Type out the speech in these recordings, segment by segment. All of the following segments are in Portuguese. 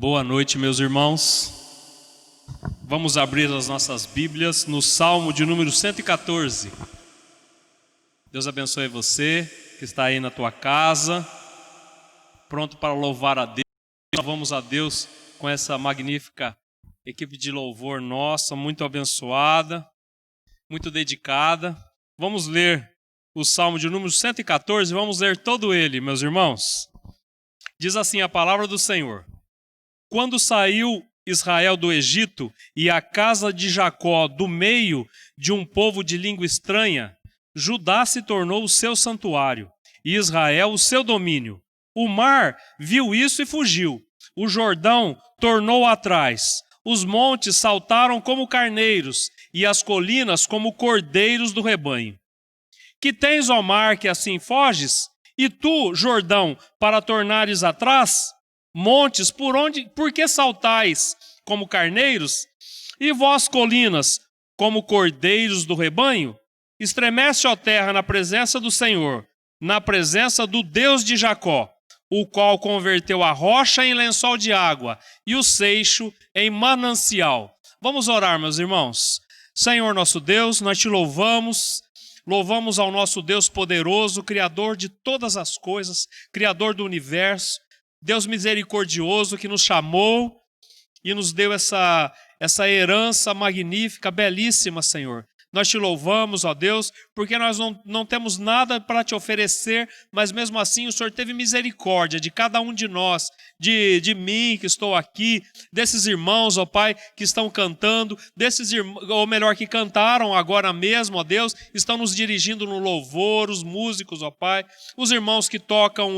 Boa noite, meus irmãos. Vamos abrir as nossas Bíblias no Salmo de número 114. Deus abençoe você que está aí na tua casa, pronto para louvar a Deus. Louvamos a Deus com essa magnífica equipe de louvor nossa, muito abençoada, muito dedicada. Vamos ler o Salmo de número 114, vamos ler todo ele, meus irmãos. Diz assim a palavra do Senhor: Quando saiu Israel do Egito e a casa de Jacó do meio de um povo de língua estranha, Judá se tornou o seu santuário e Israel o seu domínio. O mar viu isso e fugiu. O Jordão tornou atrás. Os montes saltaram como carneiros e as colinas como cordeiros do rebanho. Que tens, ó mar, que assim foges? E tu, Jordão, para tornares atrás? Montes, por que saltais como carneiros? E vós, colinas, como cordeiros do rebanho? Estremece, ó terra, na presença do Senhor, na presença do Deus de Jacó, o qual converteu a rocha em lençol de água e o seixo em manancial. Vamos orar, meus irmãos. Senhor nosso Deus, nós te louvamos ao nosso Deus poderoso, Criador de todas as coisas, Criador do universo, Deus misericordioso que nos chamou e nos deu essa herança magnífica, belíssima, Senhor. Nós te louvamos, ó Deus, porque nós não temos nada para te oferecer, mas mesmo assim o Senhor teve misericórdia de cada um de nós, de mim que estou aqui, desses irmãos, ó Pai, que estão cantando, desses irmãos, ou melhor, que cantaram agora mesmo, ó Deus, estão nos dirigindo no louvor, os músicos, ó Pai, os irmãos que tocam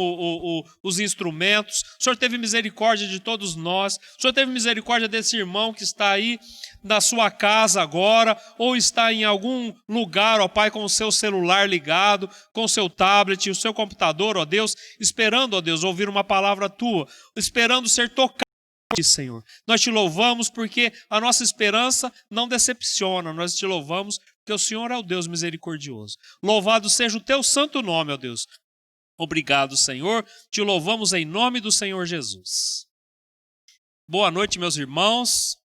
os instrumentos. O Senhor teve misericórdia de todos nós, o Senhor teve misericórdia desse irmão que está aí na sua casa agora, ou está em algum lugar, ó Pai, com o seu celular ligado, com o seu tablet, o seu computador, ó Deus, esperando, ó Deus, ouvir uma palavra Tua, esperando ser tocado, Senhor. Nós te louvamos porque a nossa esperança não decepciona, nós te louvamos porque o Senhor é o Deus misericordioso. Louvado seja o Teu santo nome, ó Deus. Obrigado, Senhor, te louvamos em nome do Senhor Jesus. Boa noite, meus irmãos.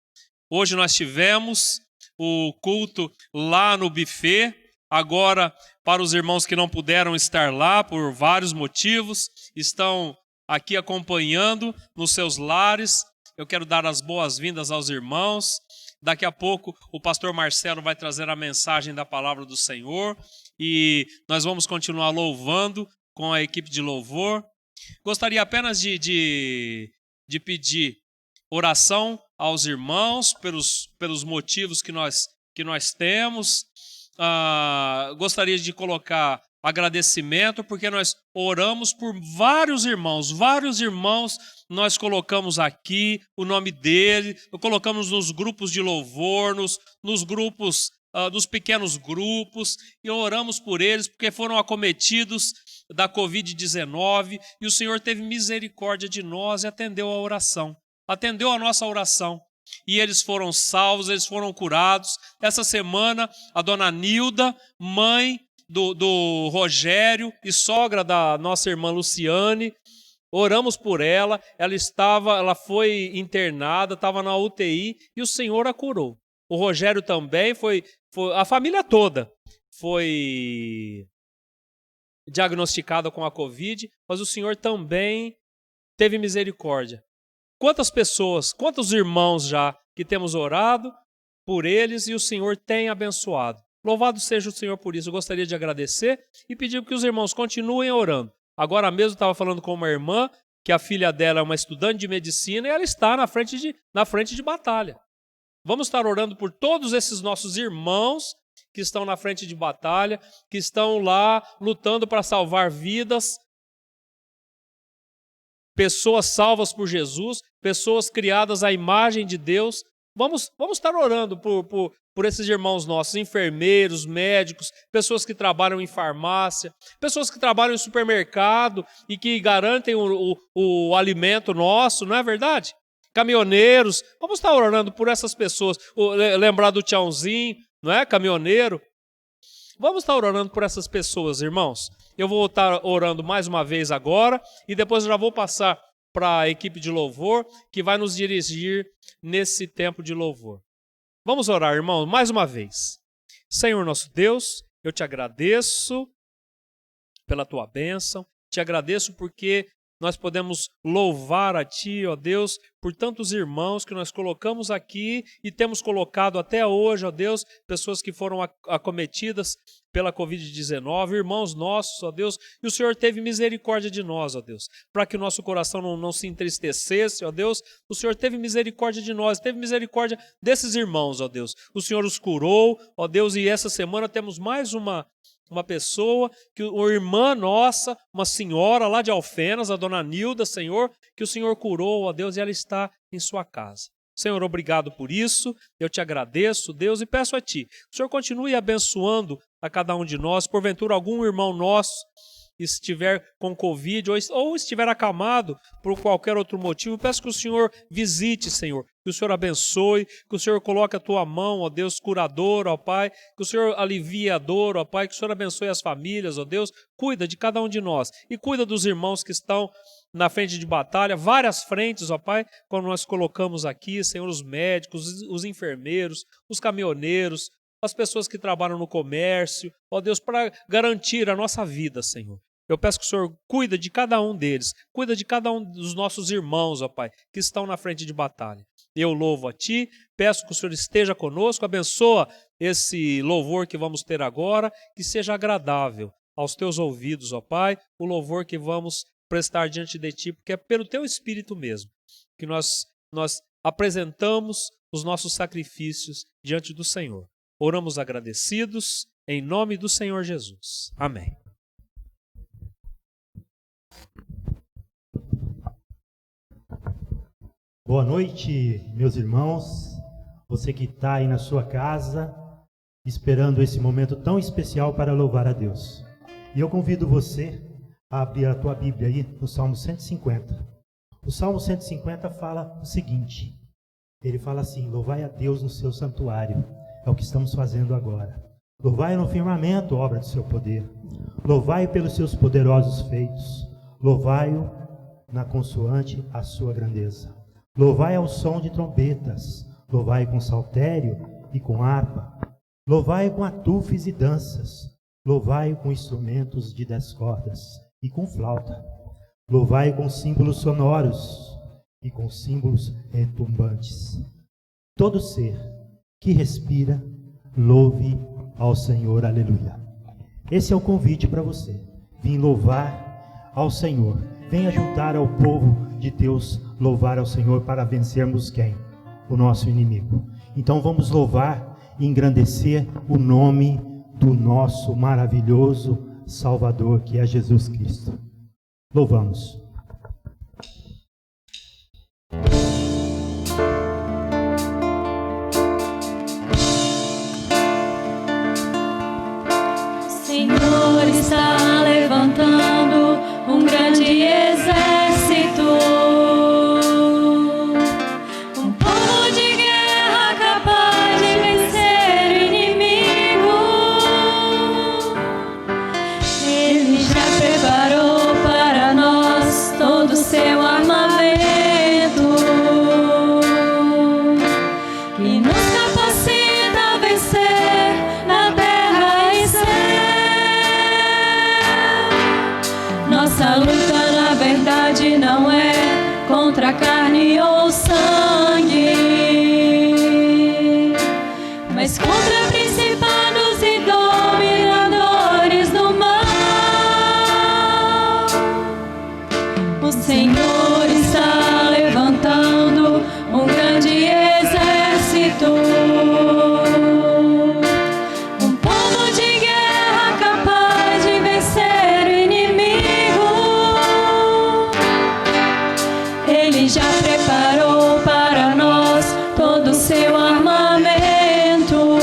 Hoje nós tivemos o culto lá no buffet. Agora, para os irmãos que não puderam estar lá por vários motivos, estão aqui acompanhando nos seus lares. Eu quero dar as boas-vindas aos irmãos. Daqui a pouco o pastor Marcelo vai trazer a mensagem da palavra do Senhor e nós vamos continuar louvando com a equipe de louvor. Gostaria apenas de pedir oração aos irmãos pelos motivos que nós temos. Gostaria de colocar agradecimento porque nós oramos por vários irmãos nós colocamos aqui o nome dele, colocamos nos grupos de louvor, nos grupos, nos pequenos grupos, e oramos por eles porque foram acometidos da Covid-19 e o Senhor teve misericórdia de nós e atendeu a nossa oração, e eles foram salvos, eles foram curados. Essa semana, a dona Nilda, mãe do Rogério e sogra da nossa irmã Luciane, oramos por ela, ela foi internada, estava na UTI e o Senhor a curou. O Rogério também a família toda foi diagnosticada com a Covid, mas o Senhor também teve misericórdia. Quantas pessoas, quantos irmãos já que temos orado por eles e o Senhor tem abençoado. Louvado seja o Senhor por isso. Eu gostaria de agradecer e pedir que os irmãos continuem orando. Agora mesmo estava falando com uma irmã que a filha dela é uma estudante de medicina e ela está na frente de batalha. Vamos estar orando por todos esses nossos irmãos que estão na frente de batalha, que estão lá lutando para salvar vidas, pessoas salvas por Jesus, pessoas criadas à imagem de Deus. Vamos estar orando por esses irmãos nossos, enfermeiros, médicos, pessoas que trabalham em farmácia, pessoas que trabalham em supermercado e que garantem o alimento nosso, não é verdade? Caminhoneiros, vamos estar orando por essas pessoas. Lembrar do Tchãozinho, não é? Caminhoneiro. Vamos estar orando por essas pessoas, irmãos. Eu vou estar orando mais uma vez agora e depois eu já vou passar para a equipe de louvor que vai nos dirigir nesse tempo de louvor. Vamos orar, irmão, mais uma vez. Senhor nosso Deus, eu te agradeço pela tua bênção, te agradeço porque nós podemos louvar a Ti, ó Deus, por tantos irmãos que nós colocamos aqui e temos colocado até hoje, ó Deus, pessoas que foram acometidas pela Covid-19, irmãos nossos, ó Deus, e o Senhor teve misericórdia de nós, ó Deus, para que o nosso coração não se entristecesse, ó Deus, o Senhor teve misericórdia de nós, teve misericórdia desses irmãos, ó Deus, o Senhor os curou, ó Deus, e essa semana temos mais uma pessoa, uma irmã nossa, uma senhora lá de Alfenas, a dona Nilda, Senhor, que o Senhor curou, ó Deus, e ela está em sua casa. Senhor, obrigado por isso, eu te agradeço, Deus, e peço a Ti, que o Senhor continue abençoando a cada um de nós, porventura algum irmão nosso estiver com Covid ou estiver acamado por qualquer outro motivo, peço que o Senhor visite, Senhor, que o Senhor abençoe, que o Senhor coloque a Tua mão, ó Deus, curadora, ó Pai, que o Senhor alivie a dor, ó Pai, que o Senhor abençoe as famílias, ó Deus, cuida de cada um de nós e cuida dos irmãos que estão na frente de batalha, várias frentes, ó Pai, quando nós colocamos aqui, Senhor, os médicos, os enfermeiros, os caminhoneiros, as pessoas que trabalham no comércio, ó Deus, para garantir a nossa vida, Senhor. Eu peço que o Senhor cuida de cada um deles, cuida de cada um dos nossos irmãos, ó Pai, que estão na frente de batalha. Eu louvo a Ti, peço que o Senhor esteja conosco, abençoa esse louvor que vamos ter agora, que seja agradável aos Teus ouvidos, ó Pai, o louvor que vamos prestar diante de Ti, porque é pelo Teu Espírito mesmo que nós apresentamos os nossos sacrifícios diante do Senhor. Oramos agradecidos, em nome do Senhor Jesus. Amém. Boa noite, meus irmãos, você que está aí na sua casa, esperando esse momento tão especial para louvar a Deus. E eu convido você a abrir a tua Bíblia aí no Salmo 150. O Salmo 150 fala o seguinte, ele fala assim, louvai a Deus no seu santuário, é o que estamos fazendo agora. Louvai no firmamento, obra do seu poder. Louvai pelos seus poderosos feitos. Louvai-o na consoante a sua grandeza. Louvai ao som de trombetas, louvai com saltério e com harpa, louvai com atufes e danças, louvai com instrumentos de 10 cordas e com flauta, louvai com símbolos sonoros e com símbolos retumbantes. Todo ser que respira, louve ao Senhor, aleluia. Esse é o convite para você, vim louvar ao Senhor, venha juntar ao povo de Deus, louvar ao Senhor para vencermos quem? O nosso inimigo. Então vamos louvar e engrandecer o nome do nosso maravilhoso Salvador, que é Jesus Cristo. Louvamos. Senhor está levantando um grande exército, um povo de guerra capaz de vencer o inimigo. Ele já preparou para nós todo o seu armamento, que nos capacita a vencer na terra e céu. Nossa luta, na verdade, não é contra carne ou sangue, mas contra principados e dominadores do mal. O Senhor está levantando um grande exército, um povo de guerra capaz de vencer o inimigo. Ele já preparou para nós todo o seu armamento,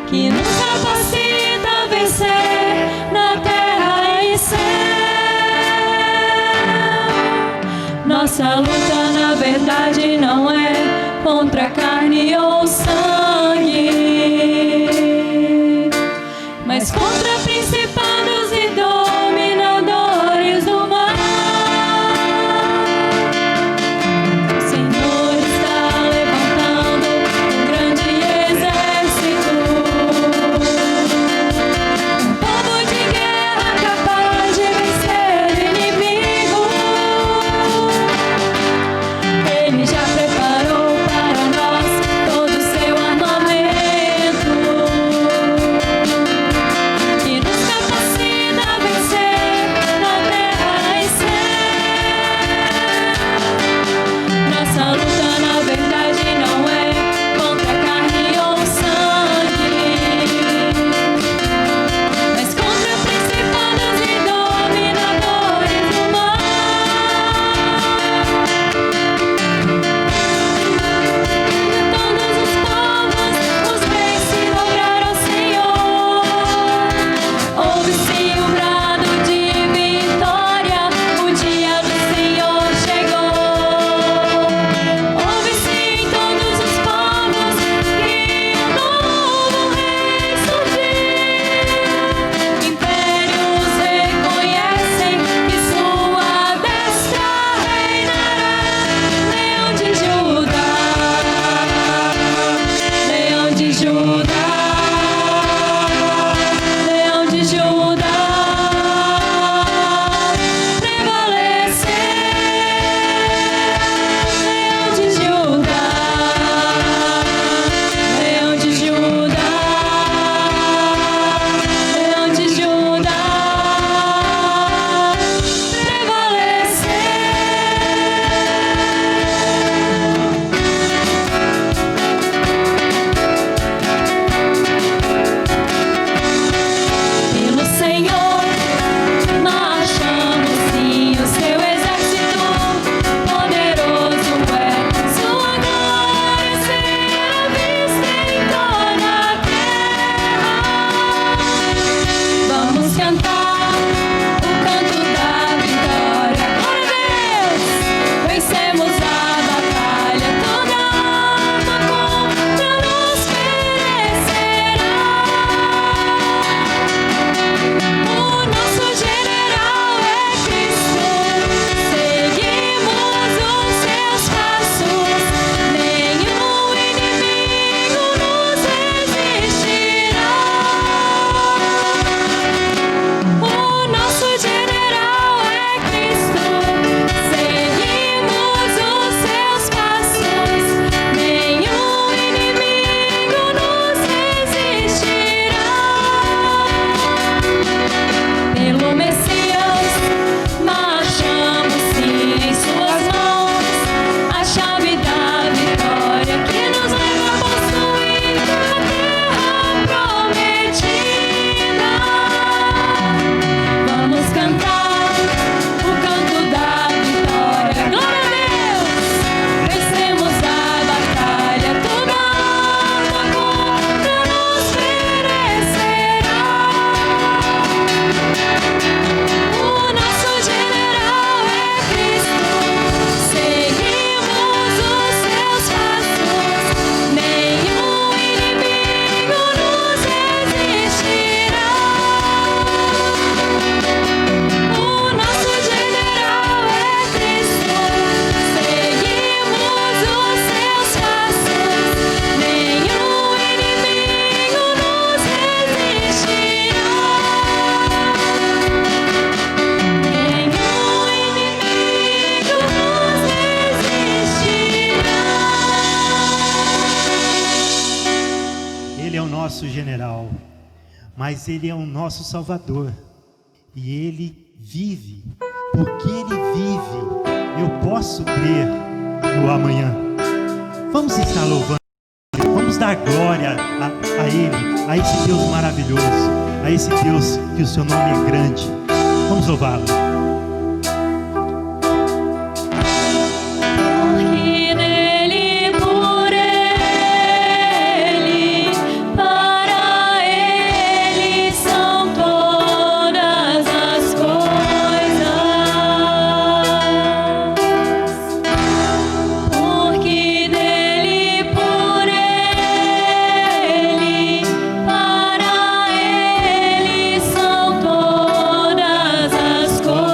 que nos capacita a vencer na terra e céu. Nossa luta, na verdade, não é contra carne ou sangue, mas contra principados e dominadores do mal. mas Ele é o nosso Salvador. E Ele vive. Porque Ele vive, eu posso crer no amanhã. Vamos estar louvando, vamos dar glória a Ele, a esse Deus maravilhoso, a esse Deus que o seu nome é grande. Vamos louvá-lo. Para ele são todas as coisas.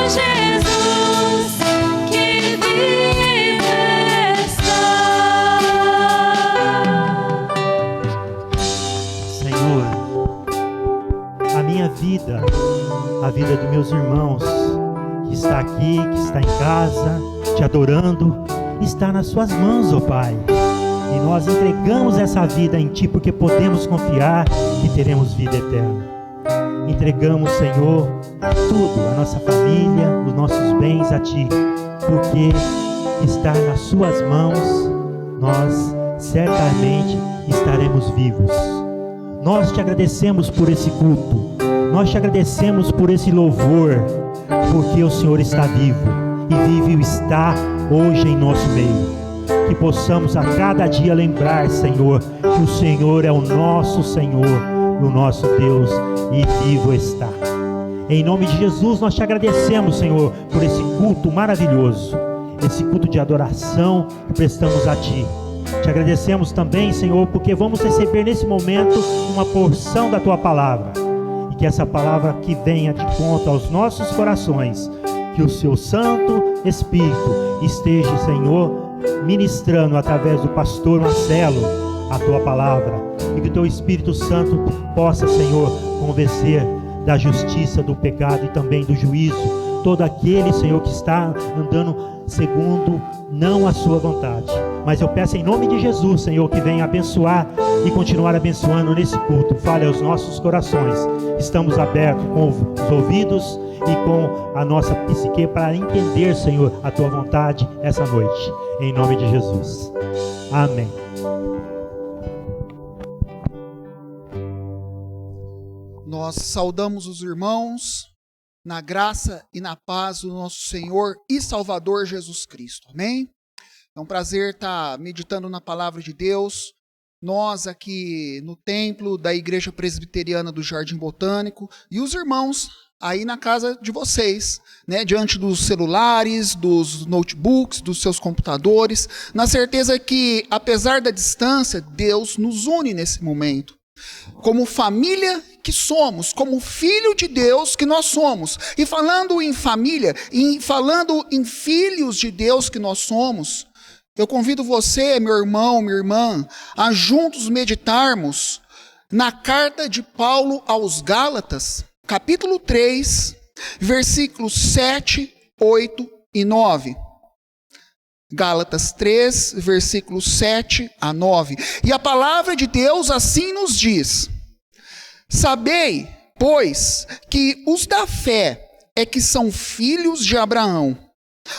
Jesus que vive está. Senhor, a minha vida, a vida dos meus irmãos, que está aqui, que está em casa, te adorando, está nas suas mãos, ó Pai. E nós entregamos essa vida em Ti, porque podemos confiar que teremos vida eterna. Entregamos, Senhor, tudo, a nossa família, os nossos bens a Ti, porque está nas suas mãos, nós certamente estaremos vivos. Nós te agradecemos por esse culto, nós te agradecemos por esse louvor, porque o Senhor está vivo, e vive está hoje em nosso meio. Que possamos a cada dia lembrar, Senhor, que o Senhor é o nosso Senhor, o nosso Deus, e vivo está. Em nome de Jesus, nós te agradecemos, Senhor, por esse culto maravilhoso, esse culto de adoração que prestamos a Ti. Te agradecemos também, Senhor, porque vamos receber nesse momento uma porção da Tua palavra, e que essa palavra que venha de conta aos nossos corações, que o Seu Santo Espírito esteja, Senhor, ministrando através do pastor Marcelo a Tua palavra, e que o Teu Espírito Santo possa, Senhor, convencer da justiça, do pecado e também do juízo todo aquele, Senhor, que está andando segundo não a sua vontade. Mas eu peço em nome de Jesus, Senhor, que venha abençoar e continuar abençoando nesse culto. Fale aos nossos corações. Estamos abertos com os ouvidos e com a nossa psique para entender, Senhor, a Tua vontade essa noite. Em nome de Jesus. Amém. Nós saudamos os irmãos na graça e na paz do nosso Senhor e Salvador Jesus Cristo. Amém? É um prazer estar meditando na palavra de Deus. Nós aqui no templo da Igreja Presbiteriana do Jardim Botânico e os irmãos aí na casa de vocês, né, diante dos celulares, dos notebooks, dos seus computadores, na certeza que, apesar da distância, Deus nos une nesse momento. Como família que somos, como filho de Deus que nós somos. E falando em família, falando em filhos de Deus que nós somos, eu convido você, meu irmão, minha irmã, a juntos meditarmos na carta de Paulo aos Gálatas, capítulo 3, versículos 7, 8 e 9. Gálatas 3, versículos 7 a 9. E a palavra de Deus assim nos diz: sabei, pois, que os da fé é que são filhos de Abraão.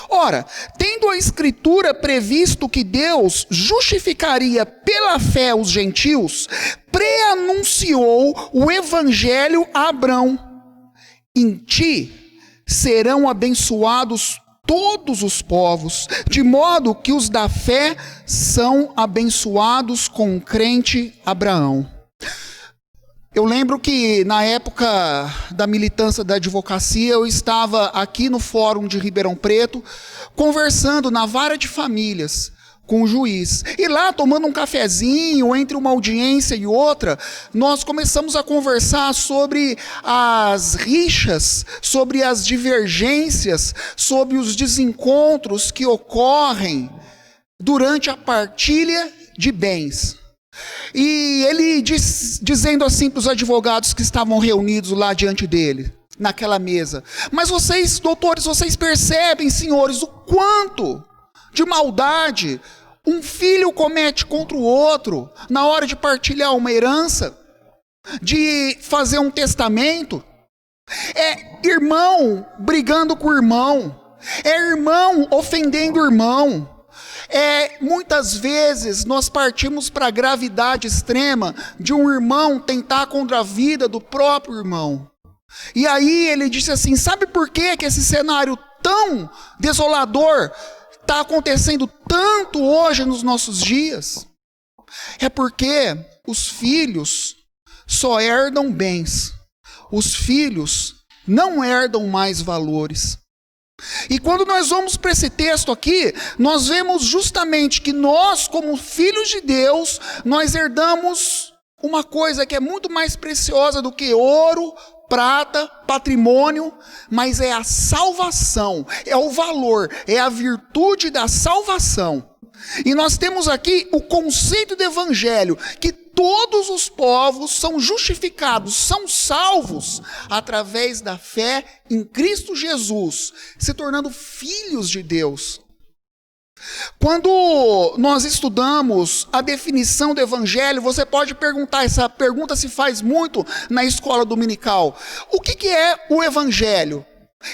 Ora, tendo a Escritura previsto que Deus justificaria pela fé os gentios, preanunciou o Evangelho a Abrão. Em ti serão abençoados todos os povos, de modo que os da fé são abençoados com o crente Abraão. Eu lembro que na época da militância da advocacia, eu estava aqui no Fórum de Ribeirão Preto, conversando na vara de famílias com o juiz. E lá, tomando um cafezinho, entre uma audiência e outra, nós começamos a conversar sobre as rixas, sobre as divergências, sobre os desencontros que ocorrem durante a partilha de bens. E ele dizendo assim para os advogados que estavam reunidos lá diante dele, naquela mesa: mas vocês, doutores, vocês percebem, senhores, o quanto de maldade um filho comete contra o outro na hora de partilhar uma herança, de fazer um testamento? É irmão brigando com irmão, é irmão ofendendo irmão. Muitas vezes nós partimos para a gravidade extrema de um irmão tentar contra a vida do próprio irmão. E aí ele disse assim: sabe por que esse cenário tão desolador está acontecendo tanto hoje nos nossos dias? É porque os filhos só herdam bens. Os filhos não herdam mais valores. E quando nós vamos para esse texto aqui, nós vemos justamente que nós, como filhos de Deus, nós herdamos uma coisa que é muito mais preciosa do que ouro, prata, patrimônio, mas é a salvação, é o valor, é a virtude da salvação. E nós temos aqui o conceito do evangelho, que todos os povos são justificados, são salvos através da fé em Cristo Jesus, se tornando filhos de Deus. Quando nós estudamos a definição do evangelho, você pode perguntar, essa pergunta se faz muito na escola dominical: o que é o evangelho?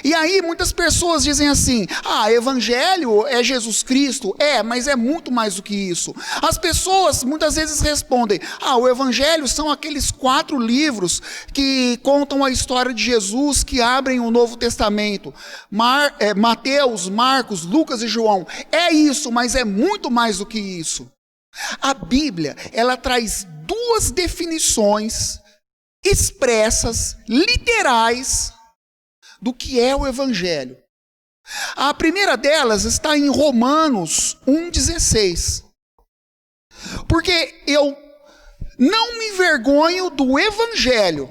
E aí muitas pessoas dizem assim: evangelho é Jesus Cristo. Mas é muito mais do que isso. As pessoas muitas vezes respondem: o evangelho são aqueles 4 livros que contam a história de Jesus, que abrem o Novo Testamento. Mateus, Marcos, Lucas e João. É isso, mas é muito mais do que isso. A Bíblia, ela traz 2 definições expressas, literais, do que é o evangelho. A primeira delas está em Romanos 1,16. Porque eu não me envergonho do evangelho,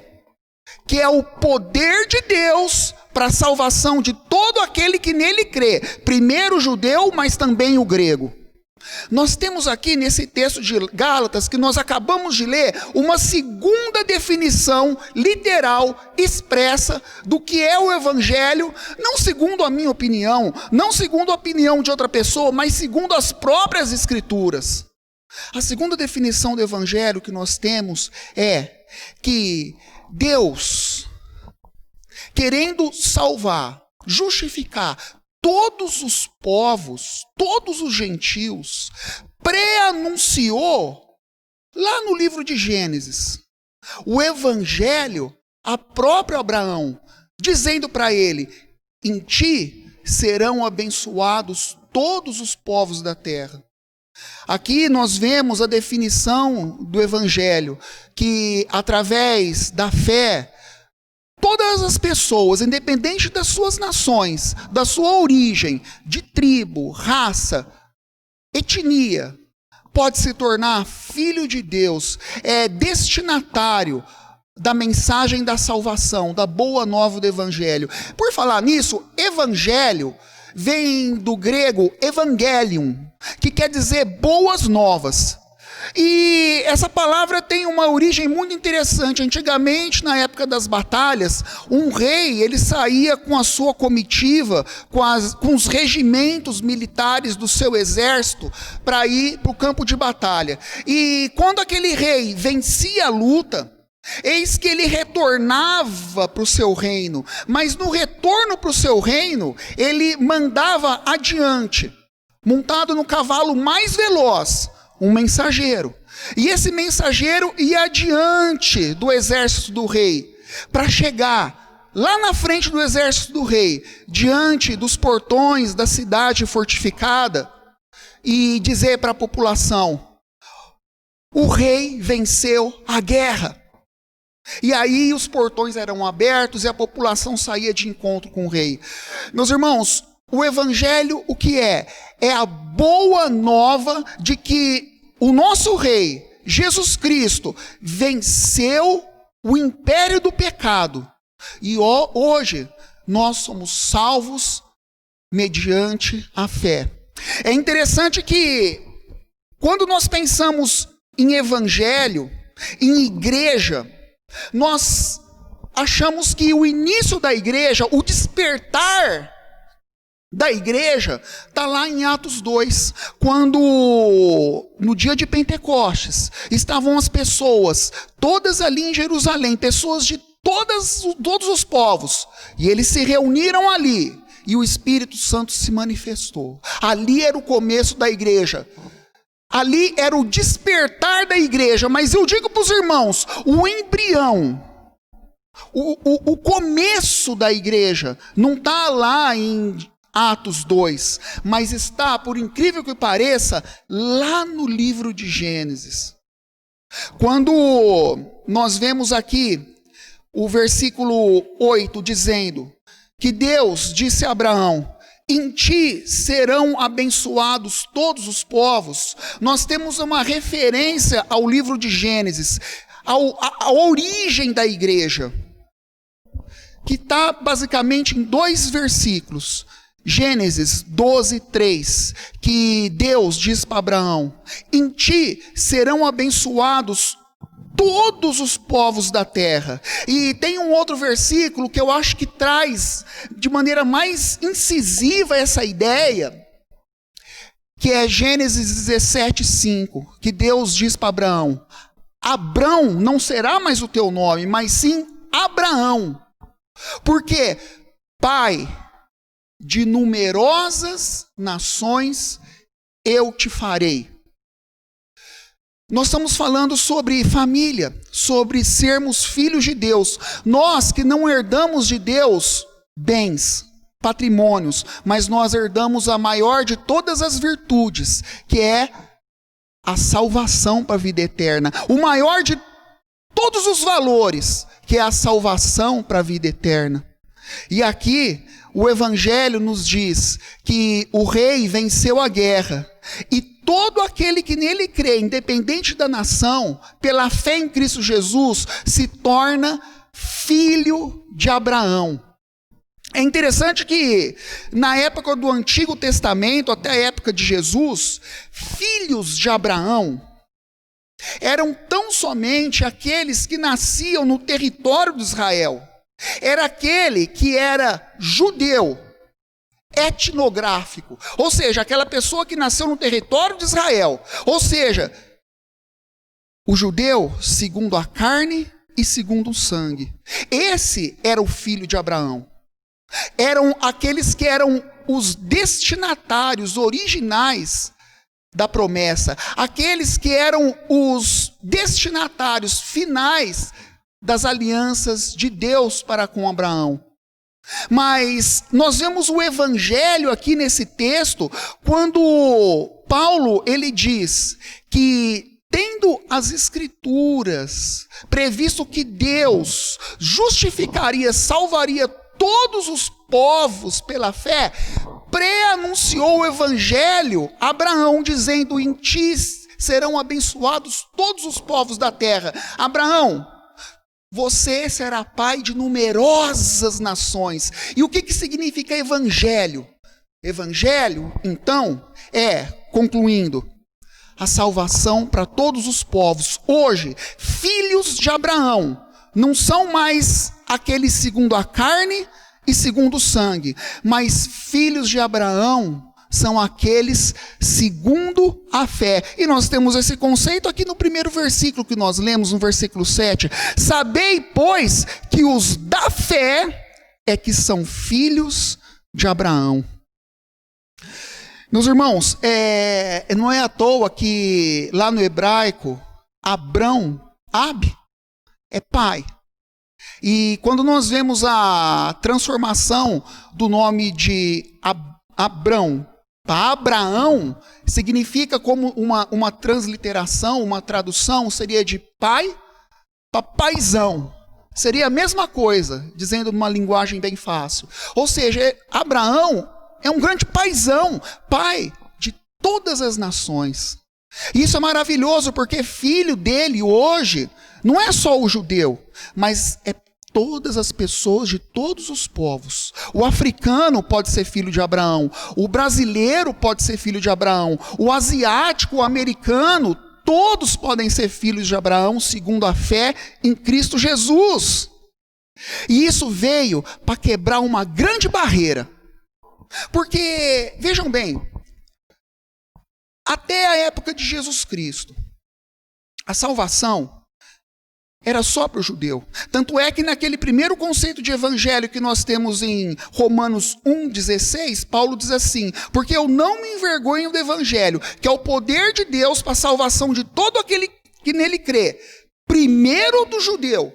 que é o poder de Deus para a salvação de todo aquele que nele crê, primeiro o judeu, mas também o grego. Nós temos aqui nesse texto de Gálatas, que nós acabamos de ler, uma segunda definição literal, expressa, do que é o evangelho, não segundo a minha opinião, não segundo a opinião de outra pessoa, mas segundo as próprias escrituras. A segunda definição do evangelho que nós temos é que Deus, querendo salvar, justificar todos os povos, todos os gentios, pré-anunciou lá no livro de Gênesis o evangelho a próprio Abraão, dizendo para ele: em ti serão abençoados todos os povos da terra. Aqui nós vemos a definição do evangelho, que através da fé, todas as pessoas, independente das suas nações, da sua origem, de tribo, raça, etnia, pode se tornar filho de Deus, é destinatário da mensagem da salvação, da boa nova do evangelho. Por falar nisso, evangelho vem do grego evangelium, que quer dizer boas novas. E essa palavra tem uma origem muito interessante. Antigamente, na época das batalhas, um rei, ele saía com a sua comitiva, com os regimentos militares do seu exército, para ir para o campo de batalha. E quando aquele rei vencia a luta, eis que ele retornava para o seu reino. Mas no retorno para o seu reino, ele mandava adiante, montado no cavalo mais veloz, um mensageiro. E esse mensageiro ia adiante do exército do rei, para chegar lá na frente do exército do rei, diante dos portões da cidade fortificada, e dizer para a população: o rei venceu a guerra. E aí os portões eram abertos e a população saía de encontro com o rei. Meus irmãos, o evangelho o que é? É a boa nova de que o nosso rei, Jesus Cristo, venceu o império do pecado. E hoje nós somos salvos mediante a fé. É interessante que quando nós pensamos em evangelho, em igreja, nós achamos que o início da igreja, o despertar da igreja, está lá em Atos 2, quando no dia de Pentecostes, estavam as pessoas, todas ali em Jerusalém, pessoas de todos os povos, e eles se reuniram ali, e o Espírito Santo se manifestou. Ali era o começo da igreja. Ali era o despertar da igreja, mas eu digo para os irmãos, o embrião, o começo da igreja, não está lá em Atos 2, mas está, por incrível que pareça, lá no livro de Gênesis. Quando nós vemos aqui o versículo 8 dizendo que Deus disse a Abraão: em ti serão abençoados todos os povos, nós temos uma referência ao livro de Gênesis, à origem da igreja. que está basicamente em 2 versículos. Gênesis 12, 3, que Deus diz para Abraão: em ti serão abençoados todos os povos da terra. E tem um outro versículo que eu acho que traz de maneira mais incisiva essa ideia, que é Gênesis 17, 5, que Deus diz para Abraão: Abrão não será mais o teu nome, mas sim Abraão, porque pai de numerosas nações eu te farei. Nós estamos falando sobre família, sobre sermos filhos de Deus. Nós que não herdamos de Deus bens, patrimônios, mas nós herdamos a maior de todas as virtudes, que é a salvação para a vida eterna. O maior de todos os valores, que é a salvação para a vida eterna. E aqui o Evangelho nos diz que o rei venceu a guerra e todo aquele que nele crê, independente da nação, pela fé em Cristo Jesus, se torna filho de Abraão. É interessante que na época do Antigo Testamento, até a época de Jesus, filhos de Abraão eram tão somente aqueles que nasciam no território de Israel. Era aquele que era judeu, etnográfico, ou seja, aquela pessoa que nasceu no território de Israel, ou seja, o judeu segundo a carne e segundo o sangue. Esse era o filho de Abraão. Eram aqueles que eram os destinatários originais da promessa, aqueles que eram os destinatários finais das alianças de Deus para com Abraão. Mas nós vemos o Evangelho aqui nesse texto, quando Paulo ele diz que, tendo as Escrituras previsto que Deus justificaria, salvaria todos os povos pela fé, pré-anunciou o Evangelho a Abraão, dizendo: em ti serão abençoados todos os povos da terra. Abraão, você será pai de numerosas nações. E o que significa evangelho? Evangelho, então, é, concluindo, a salvação para todos os povos. Hoje, filhos de Abraão não são mais aqueles segundo a carne e segundo o sangue, mas filhos de Abraão são aqueles segundo a fé. E nós temos esse conceito aqui no primeiro versículo que nós lemos, no versículo 7. Sabei, pois, que os da fé é que são filhos de Abraão. Meus irmãos, não é à toa que lá no hebraico, Abrão, Ab, é pai. E quando nós vemos a transformação do nome de Abrão para Abraão, significa como uma transliteração, uma tradução, seria de pai para paizão. Seria a mesma coisa, dizendo uma linguagem bem fácil. Ou seja, Abraão é um grande paizão, pai de todas as nações. E isso é maravilhoso, porque filho dele hoje não é só o judeu, mas é todas as pessoas de todos os povos. O africano pode ser filho de Abraão, o brasileiro pode ser filho de Abraão, o asiático, o americano, todos podem ser filhos de Abraão, segundo a fé em Cristo Jesus. E isso veio para quebrar uma grande barreira. Porque, vejam bem, até a época de Jesus Cristo, a salvação era só para o judeu. Tanto é que naquele primeiro conceito de evangelho que nós temos em Romanos 1,16, Paulo diz assim: porque eu não me envergonho do evangelho, que é o poder de Deus para a salvação de todo aquele que nele crê, primeiro do judeu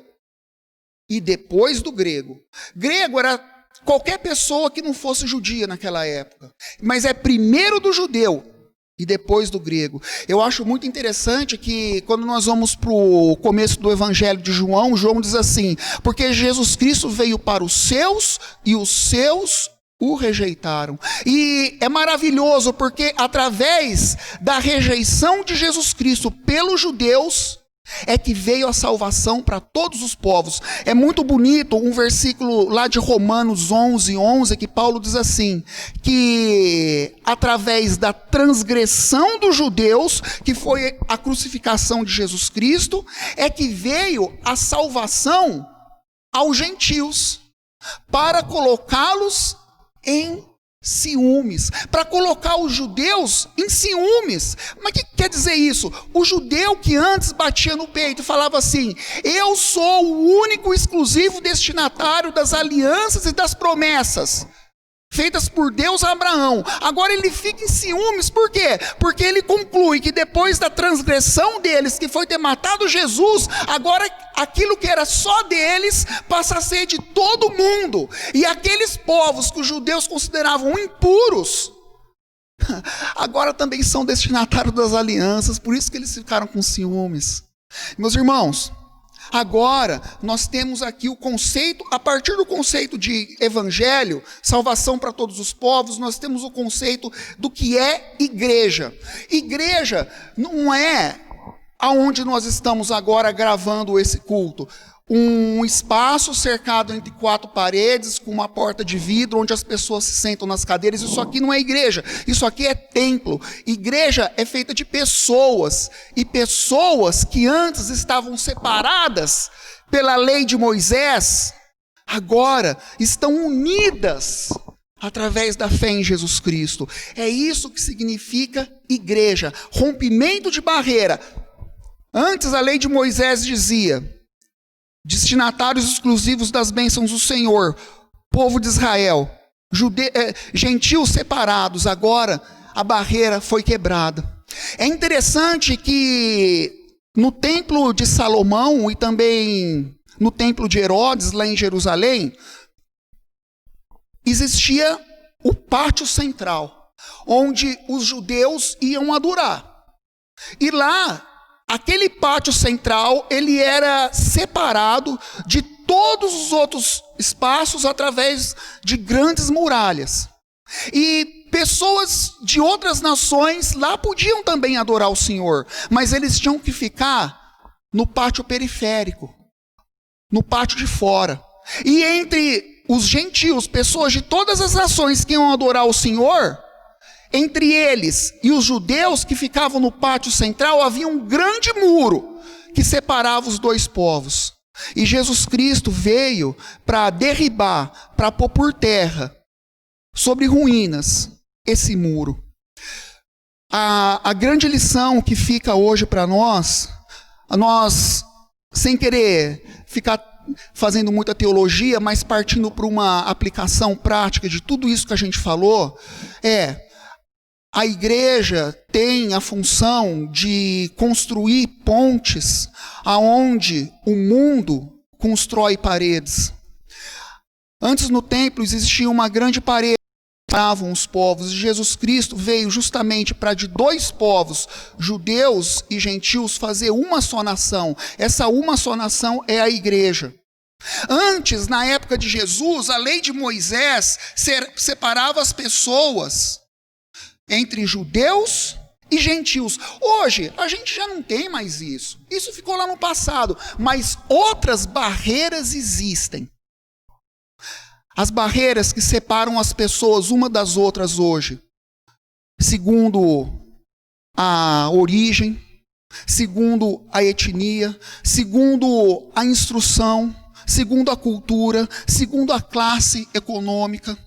e depois do grego. Grego era qualquer pessoa que não fosse judia naquela época, mas é primeiro do judeu e depois do grego. Eu acho muito interessante que quando nós vamos para o começo do Evangelho de João, João diz assim: porque Jesus Cristo veio para os seus e os seus o rejeitaram. E é maravilhoso porque através da rejeição de Jesus Cristo pelos judeus, é que veio a salvação para todos os povos. É muito bonito um versículo lá de Romanos 11:11, que Paulo diz assim, que através da transgressão dos judeus, que foi a crucificação de Jesus Cristo, é que veio a salvação aos gentios, para colocá-los em ciúmes, para colocar os judeus em ciúmes. Mas o que quer dizer isso? O judeu que antes batia no peito e falava assim, eu sou o único exclusivo destinatário das alianças e das promessas feitas por Deus a Abraão. Agora ele fica em ciúmes, por quê? Porque ele conclui que depois da transgressão deles, que foi ter matado Jesus, agora aquilo que era só deles passa a ser de todo mundo. E aqueles povos que os judeus consideravam impuros, agora também são destinatários das alianças, por isso que eles ficaram com ciúmes. Meus irmãos, agora nós temos aqui o conceito, a partir do conceito de evangelho, salvação para todos os povos, nós temos o conceito do que é igreja. Igreja não é aonde nós estamos agora gravando esse culto, um espaço cercado entre 4 paredes, com uma porta de vidro, onde as pessoas se sentam nas cadeiras. Isso aqui não é igreja, isso aqui é templo. Igreja é feita de pessoas, e pessoas que antes estavam separadas pela lei de Moisés, agora estão unidas através da fé em Jesus Cristo. É isso que significa igreja, rompimento de barreira. Antes a lei de Moisés dizia, destinatários exclusivos das bênçãos do Senhor, povo de Israel, gentios separados, agora a barreira foi quebrada. É interessante que no templo de Salomão e também no templo de Herodes, lá em Jerusalém, existia o pátio central, onde os judeus iam adorar. E lá, aquele pátio central, ele era separado de todos os outros espaços através de grandes muralhas. E pessoas de outras nações lá podiam também adorar o Senhor, mas eles tinham que ficar no pátio periférico, no pátio de fora. E entre os gentios, pessoas de todas as nações que iam adorar o Senhor, entre eles e os judeus que ficavam no pátio central, havia um grande muro que separava os dois povos. E Jesus Cristo veio para derribar, para pôr por terra, sobre ruínas, esse muro. A grande lição que fica hoje para nós, sem querer ficar fazendo muita teologia, mas partindo para uma aplicação prática de tudo isso que a gente falou, a igreja tem a função de construir pontes aonde o mundo constrói paredes. Antes no templo existia uma grande parede que separavam os povos, e Jesus Cristo veio justamente para de 2 povos, judeus e gentios, fazer uma só nação. Essa uma só nação é a igreja. Antes, na época de Jesus, a lei de Moisés separava as pessoas entre judeus e gentios. Hoje, a gente já não tem mais isso. Isso ficou lá no passado. Mas outras barreiras existem. As barreiras que separam as pessoas uma das outras hoje, segundo a origem, segundo a etnia, segundo a instrução, segundo a cultura, segundo a classe econômica.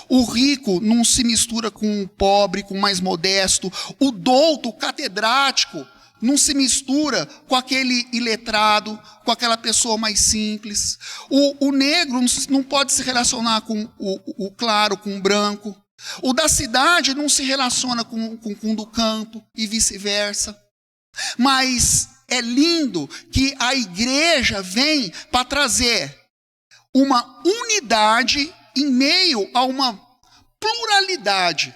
O rico não se mistura com o pobre, com o mais modesto. O douto, o catedrático, não se mistura com aquele iletrado, com aquela pessoa mais simples. O negro não pode se relacionar com o claro, com o branco. O da cidade não se relaciona com o do campo e vice-versa. Mas é lindo que a igreja vem para trazer uma unidade em meio a uma pluralidade.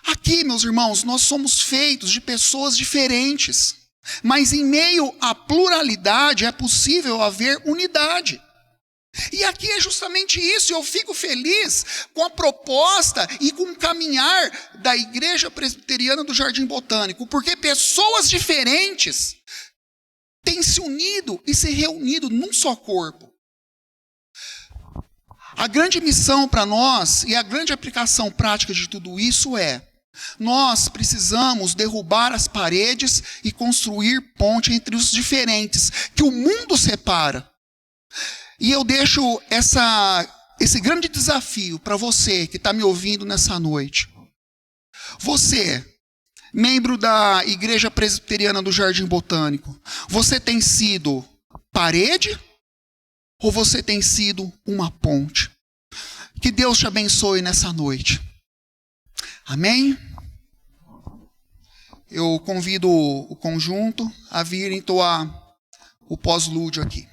Aqui, meus irmãos, nós somos feitos de pessoas diferentes, mas em meio à pluralidade é possível haver unidade. E aqui é justamente isso. Eu fico feliz com a proposta e com o caminhar da Igreja Presbiteriana do Jardim Botânico, porque pessoas diferentes tem se unido e se reunido num só corpo. A grande missão para nós e a grande aplicação prática de tudo isso é: nós precisamos derrubar as paredes e construir ponte entre os diferentes, que o mundo separa. E eu deixo esse grande desafio para você que está me ouvindo nessa noite. Você, membro da Igreja Presbiteriana do Jardim Botânico, você tem sido parede ou você tem sido uma ponte? Que Deus te abençoe nessa noite. Amém? Eu convido o conjunto a vir entoar o pós-lúdio aqui.